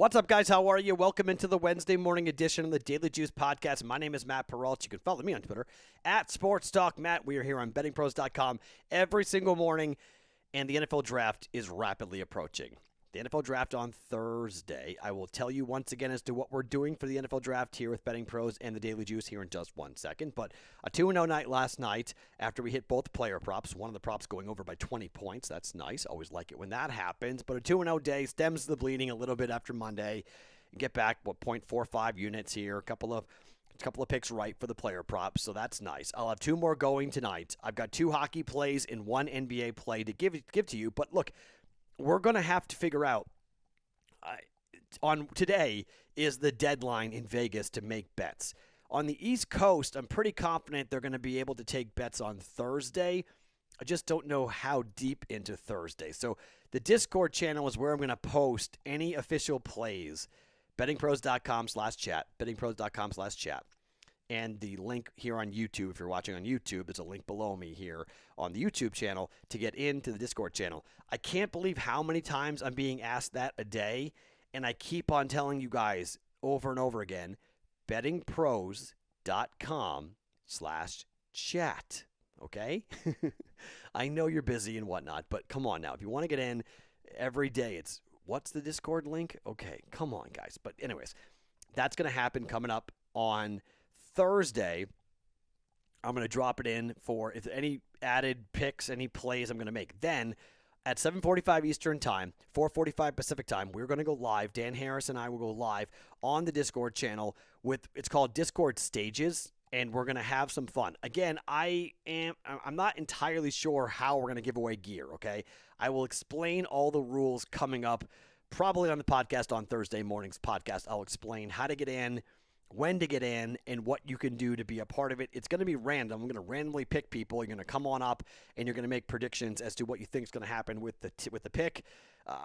What's up, guys? How are you? Welcome into the Wednesday morning edition of the Daily Juice Podcast. My name is Matt Perrault. You can follow me on Twitter at Sports Talk Matt. We are here on BettingPros.com every single morning, and the NFL Draft is rapidly approaching. The NFL Draft on Thursday. I will tell you once again as to what we're doing for the NFL Draft here with Betting Pros and the Daily Juice here in just 1 second. But a 2-0 night last night after we hit both player props. One of the props going over by 20 points. That's nice. Always like it when that happens. But a 2-0 day stems the bleeding a little bit after Monday. Get back, 0.45 units here. A couple of picks right for the player props, so that's nice. I'll have 2 more going tonight. I've got 2 hockey plays and 1 NBA play to give to you. But look, we're going to have to figure out on today is the deadline in Vegas to make bets. On the East Coast, I'm pretty confident they're going to be able to take bets on Thursday. I just don't know how deep into Thursday. So the Discord channel is where I'm going to post any official plays. BettingPros.com/chat. BettingPros.com/chat. And the link here on YouTube, if you're watching on YouTube, there's a link below me here on the YouTube channel to get into the Discord channel. I can't believe how many times I'm being asked that a day, and I keep on telling you guys over and over again, bettingpros.com/chat. Okay? I know you're busy and whatnot, but come on now. If you want to get in every day, it's what's the Discord link? Okay, come on, guys. But anyways, that's going to happen coming up on Thursday. I'm going to drop it in for if any added picks, any plays I'm going to make. Then at 7:45 Eastern Time, 4:45 Pacific Time, we're going to go live. Dan Harris and I will go live on the Discord channel with it's called Discord Stages, and we're going to have some fun. Again, I'm not entirely sure how we're going to give away gear, okay? I will explain all the rules coming up probably on the podcast on Thursday morning's podcast. I'll explain how to get in, when to get in, and what you can do to be a part of it. It's going to be random. I'm going to randomly pick people. You're going to come on up, and you're going to make predictions as to what you think is going to happen with the pick,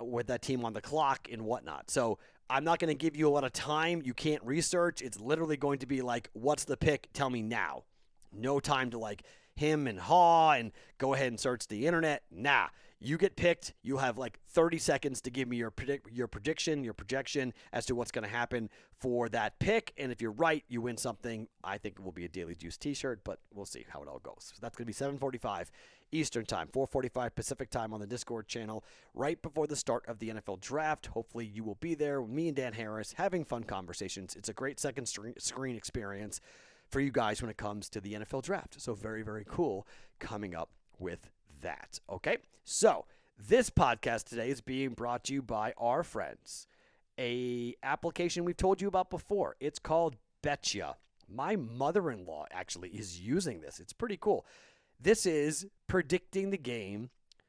with that team on the clock and whatnot. So I'm not going to give you a lot of time. You can't research. It's literally going to be like, what's the pick? Tell me now. No time to like him and haw and go ahead and search the internet. Nah. You get picked. You have like 30 seconds to give me your prediction, your projection as to what's going to happen for that pick. And if you're right, you win something. I think it will be a Daily Juice t-shirt, but we'll see how it all goes. So that's going to be 7:45 Eastern Time, 4:45 Pacific Time on the Discord channel right before the start of the NFL Draft. Hopefully you will be there with me and Dan Harris having fun conversations. It's a great second screen experience for you guys when it comes to the NFL Draft. So very, very cool coming up with that. Okay, so this podcast today is being brought to you by our friends, a application we've told you about before. It's called Betcha. My mother-in-law actually is using this. It's pretty cool. This is predicting the game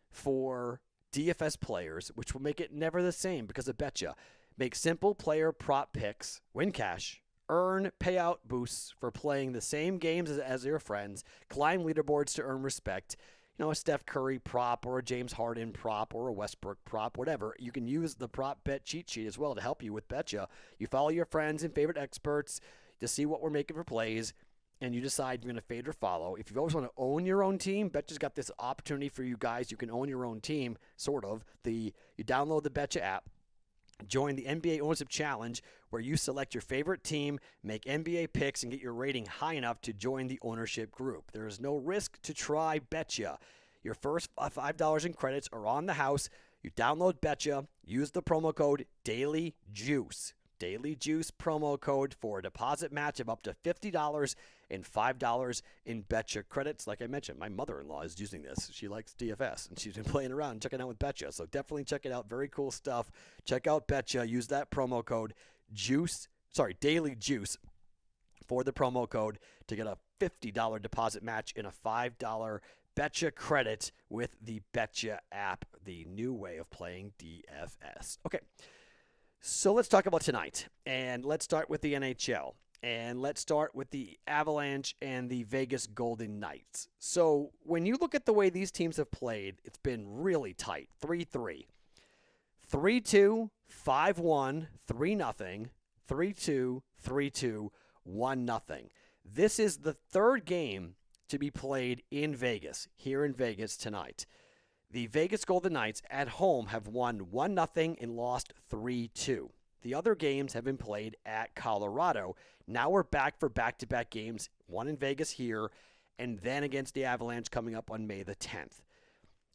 for DFS players, which will make it never the same because of Betcha. Make simple player prop picks, win cash, earn payout boosts for playing the same games as your friends, climb leaderboards to earn respect. You know, a Steph Curry prop or a James Harden prop or a Westbrook prop, whatever. You can use the prop bet cheat sheet as well to help you with Betcha. You follow your friends and favorite experts to see what we're making for plays, and you decide you're going to fade or follow. If you always want to own your own team, Betcha's got this opportunity for you guys. You can own your own team, sort of. You download the Betcha app. Join the NBA Ownership Challenge, where you select your favorite team, make NBA picks, and get your rating high enough to join the ownership group. There is no risk to try Betcha. Your first $5 in credits are on the house. You download Betcha, use the promo code DAILYJUICE. Daily Juice promo code for a deposit match of up to $50 and $5 in Betcha credits. Like I mentioned, my mother-in-law is using this. She likes DFS, and she's been playing around and checking out with Betcha. So definitely check it out. Very cool stuff. Check out Betcha. Use that promo code Daily Juice for the promo code to get a $50 deposit match and a $5 Betcha credit with the Betcha app, the new way of playing DFS. Okay. So let's talk about tonight, and let's start with the NHL, and let's start with the Avalanche and the Vegas Golden Knights. So when you look at the way these teams have played, it's been really tight. 3-3, 3-2, 5-1, 3-0, 3-2, 3-2, 1-0. This is the third game to be played in Vegas, here in Vegas tonight. The Vegas Golden Knights at home have won 1-0 and lost 3-2. The other games have been played at Colorado. Now we're back for back-to-back games, one in Vegas here, and then against the Avalanche coming up on May the 10th.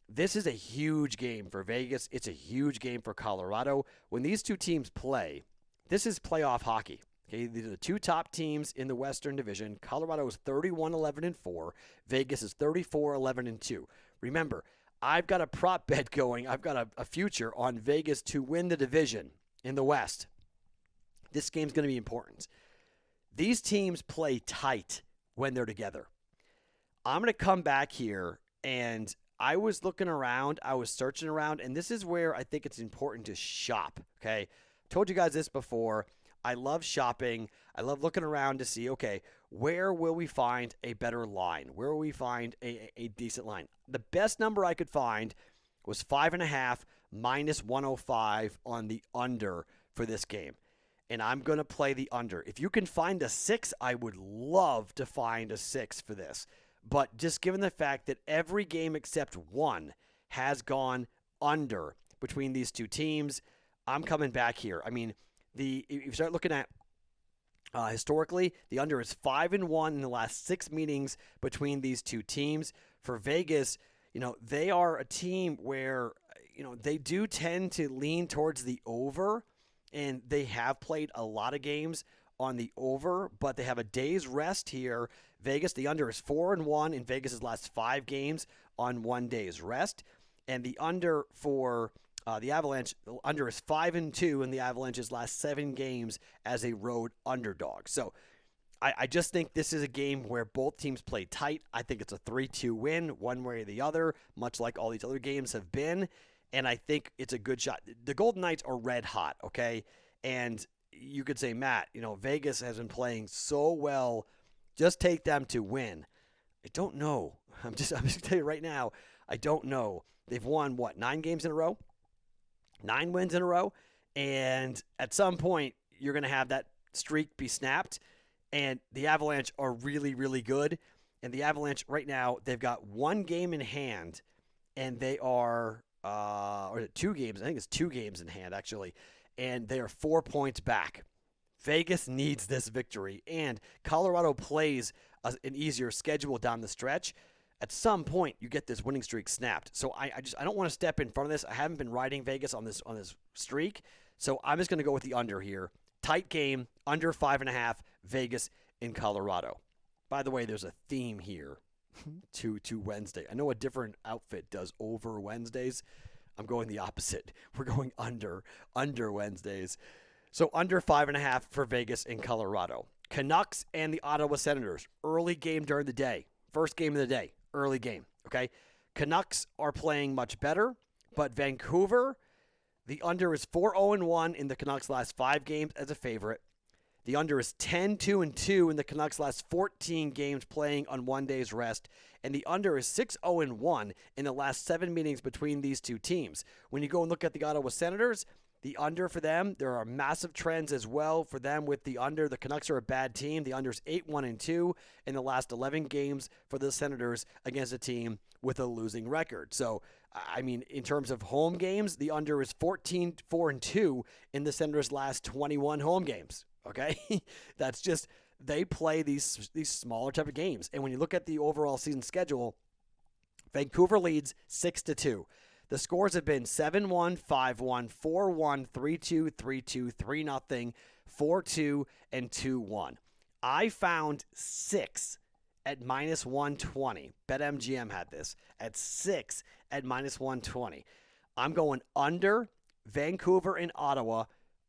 This is a huge game for Vegas. It's a huge game for Colorado. When these two teams play, this is playoff hockey. Okay, these are the two top teams in the Western Division. Colorado is 31-11-4. Vegas is 34-11-2. Remember, I've got a prop bet going. I've got a future on Vegas to win the division in the West. This game's going to be important. These teams play tight when they're together. I'm going to come back here, and I was looking around. I was searching around, and this is where I think it's important to shop, okay? I told you guys this before. I love shopping. I love looking around to see, okay, where will we find a better line? Where will we find a decent line? The best number I could find was 5.5 minus 105 on the under for this game. And I'm going to play the under. If you can find a 6, I would love to find a 6 for this. But just given the fact that every game except one has gone under between these two teams, I'm coming back here. I mean, if you start looking at historically, the under is 5-1 in the last 6 meetings between these two teams. For Vegas, they are a team where, they do tend to lean towards the over, and they have played a lot of games on the over, but they have a day's rest here. Vegas, the under is 4-1 in Vegas' last 5 games on 1 day's rest. And the under for the Avalanche, the under is 5-2 in the Avalanche's last 7 games as a road underdog. So I just think this is a game where both teams play tight. I think it's a 3-2 win, one way or the other, much like all these other games have been. And I think it's a good shot. The Golden Knights are red hot, okay? And you could say, Matt, Vegas has been playing so well. Just take them to win. I don't know. I'm just going to tell you right now, I don't know. They've won, 9 games in a row? 9 wins in a row. And at some point, you're going to have that streak be snapped. And the Avalanche are really, really good. And the Avalanche right now, they've got 1 game in hand. And they are, or 2 games. I think it's 2 games in hand, actually. And they are 4 points back. Vegas needs this victory, and Colorado plays an easier schedule down the stretch. At some point, you get this winning streak snapped. So I don't want to step in front of this. I haven't been riding Vegas on this streak, so I'm just going to go with the under here. Tight game, under 5.5, Vegas in Colorado. By the way, there's a theme here to Wednesday. I know a different outfit does over Wednesdays. I'm going the opposite. We're going under Wednesdays. So under 5.5 for Vegas in Colorado. Canucks and the Ottawa Senators. Early game during the day. First game of the day. Early game. Okay. Canucks are playing much better, but Vancouver, the under is 4-0-1 in the Canucks' last 5 games as a favorite. The under is 10-2-2 in the Canucks' last 14 games playing on 1 day's rest. And the under is 6-0-1 in the last 7 meetings between these two teams. When you go and look at the Ottawa Senators, the under for them, there are massive trends as well for them with the under. The Canucks are a bad team. The under is 8-1-2 in the last 11 games for the Senators against a team with a losing record. So, I mean, in terms of home games, the under is 14-4-2 in the Senators' last 21 home games. Okay? That's just, they play these smaller type of games. And when you look at the overall season schedule, Vancouver leads 6-2. The scores have been 7-1, 5-1, 4-1, 3-2, 3-2, 3-0, 4-2, and 2-1. I found 6 at minus 120. BetMGM had this at 6 at minus 120. I'm going under Vancouver and Ottawa,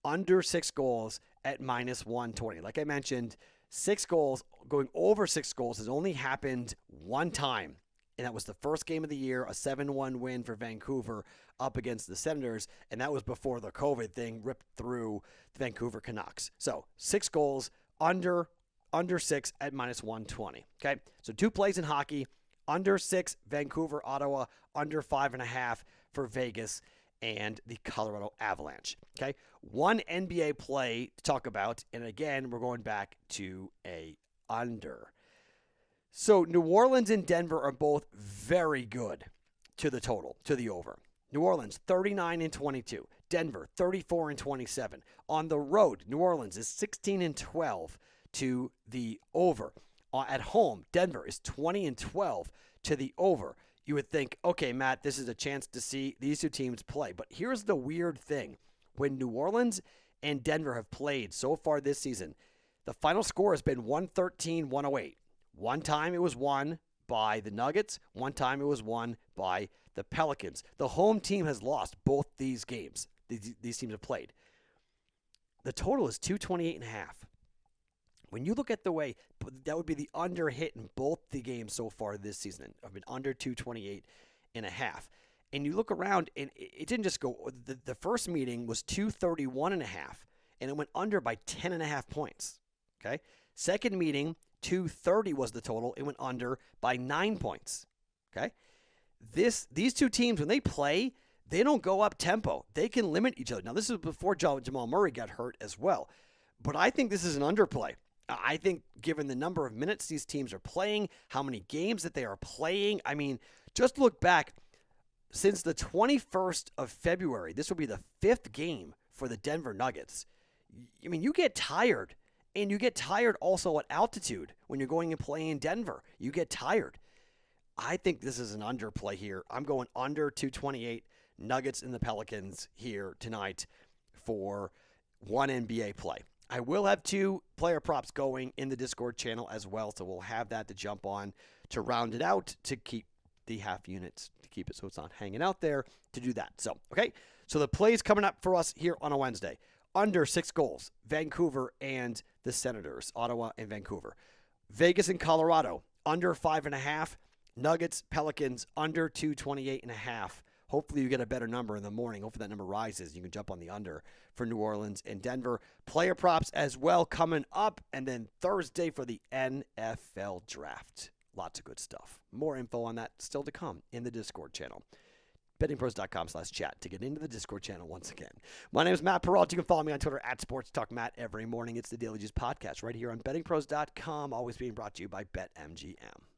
under 6 goals at minus 120. Like I mentioned, 6 goals, going over 6 goals has only happened 1 time. And that was the first game of the year, a 7-1 win for Vancouver up against the Senators. And that was before the COVID thing ripped through the Vancouver Canucks. So 6 goals, under 6 at minus 120. Okay, so 2 plays in hockey, under 6, Vancouver, Ottawa, under 5.5 for Vegas and the Colorado Avalanche. Okay, 1 NBA play to talk about. And again, we're going back to a under. So New Orleans and Denver are both very good to the total, to the over. New Orleans 39-22. Denver 34-27. On the road, New Orleans is 16-12 to the over. At home, Denver is 20-12 to the over. You would think, okay, Matt, this is a chance to see these two teams play. But here's the weird thing. When New Orleans and Denver have played so far this season, the final score has been 113-108. One time it was won by the Nuggets. One time it was won by the Pelicans. The home team has lost both these games. These teams have played. The total is 228.5. When you look at the way, that would be the under hit in both the games so far this season. I've been under 228.5. And you look around, and it didn't just go. The first meeting was 231.5, and it went under by 10.5 points. Okay. Second meeting, 230 was the total. It went under by 9 points. Okay. These two teams, when they play, they don't go up tempo. They can limit each other. Now, this is before Jamal Murray got hurt as well. But I think this is an underplay. I think given the number of minutes these teams are playing, how many games that they are playing, I mean, just look back. Since the 21st of February, this will be the 5th game for the Denver Nuggets. I mean, you get tired. And you get tired also at altitude when you're going and playing in Denver. You get tired. I think this is an underplay here. I'm going under 228 Nuggets and the Pelicans here tonight for one NBA play. I will have 2 player props going in the Discord channel as well, so we'll have that to jump on to round it out to keep the half units, to keep it so it's not hanging out there, to do that. So, okay, so the plays coming up for us here on a Wednesday. Under 6 goals, Vancouver and the Senators, Ottawa and Vancouver. Vegas and Colorado, under 5.5. Nuggets, Pelicans, under 228.5. Hopefully you get a better number in the morning. Hopefully that number rises. You can jump on the under for New Orleans and Denver. Player props as well coming up. And then Thursday for the NFL Draft. Lots of good stuff. More info on that still to come in the Discord channel. BettingPros.com/chat to get into the Discord channel once again. My name is Matt Perrault. You can follow me on Twitter at SportsTalkMatt every morning. It's the Daily Juice Podcast right here on BettingPros.com, always being brought to you by BetMGM.